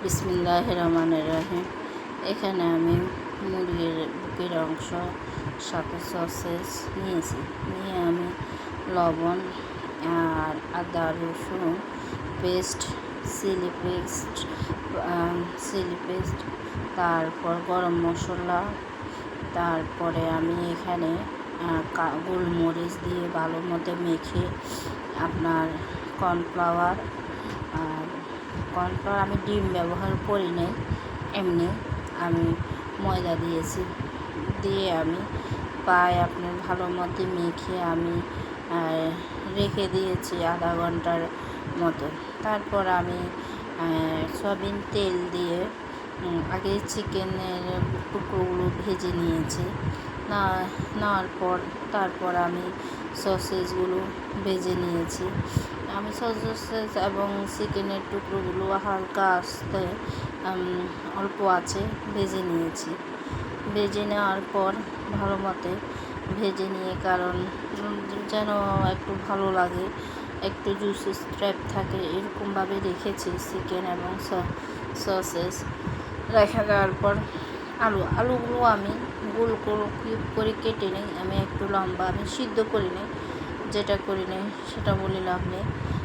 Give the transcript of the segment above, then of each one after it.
বিসমিল্লাহির রহমানির রহিম। এখানে আমি মুরগির বুকের অংশ সাথে সসেস নিয়েছি। নিয়ে আমি লবণ আর আদা রসুন পেস্ট, চিলি পেস্ট, তারপর গরম মশলা, তারপরে আমি এখানে গোলমরিচ দিয়ে ভালো মতো মেখে আপনার কর্নফ্লাওয়ার আমি ডিম ব্যবহার করি নাই, এমনি আমি ময়দা দিয়েছি। দিয়ে আমি পায়ে আপনার ভালো মতো মেখে আমি রেখে দিয়েছি আধা ঘন্টার মতো। তারপর আমি সয়াবিন তেল দিয়ে আগে চিকেনের টুকরোগুলো ভেজে নিয়েছি। নেওয়ার পর তারপর আমি সসেসগুলো ভেজে নিয়েছি। আমি সসেস এবং চিকেনের টুকরোগুলো হালকা আস্তে অল্প আছে ভেজে নিয়েছি। ভেজে নেওয়ার পর ভালো মতো ভেজে নিয়ে, কারণ যেন একটু ভালো লাগে, একটু জুসি টাইপ থাকে, এরকমভাবে রেখেছি চিকেন এবং সসেস। রেখে দেওয়ার পর আলুগুলো আমি গোল কিউব করে কেটে নিই। আমি একটু লম্বা, আমি সিদ্ধ করি নিই, যেটা করি নিই সেটা বলে লাভ নেই।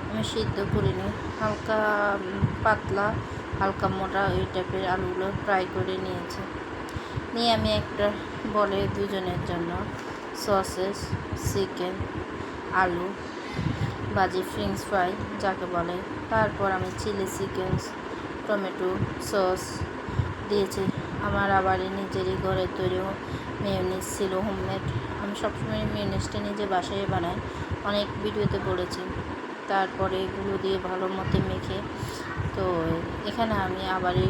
আমি সিদ্ধ করি নিই, হালকা পাতলা হালকা মোটা এই টাইপের আলুগুলো ফ্রাই করে নিয়েছি। নিয়ে আমি একটা বলে দুজনের জন্য সসেস, চিকেন, আলু ভাজি, ফ্রেঞ্চ ফ্রাই যাকে বলে, তারপর আমি চিলি চিকেন, টমেটো সস দিয়েছি। আমার আবার নিজেরই ঘরে তৈরি মেয়োনিজ ছিল, হোমমেড। আমি সবসময় মেয়োনিজটা নিজে বাসায় বানাই, অনেক ভিডিওতে বলেছি। তারপরে এগুলো দিয়ে ভালো মতো মেখে, তো এখানে আমি আবারই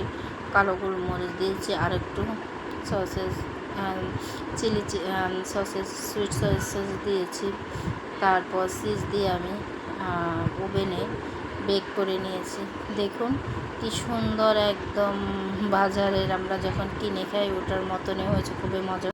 কালো গোলমরিচ দিয়েছি, আর একটু sauces chilli sauces, sweet sauces দিয়েছি। তারপর চিজ দিয়ে আমি ওভেনে বেক করে নিয়েছি। দেখুন কি সুন্দর, একদম বাজারের আমরা যখন কিনে খাই ওটার মতনই হয়েছে, খুবই মজা।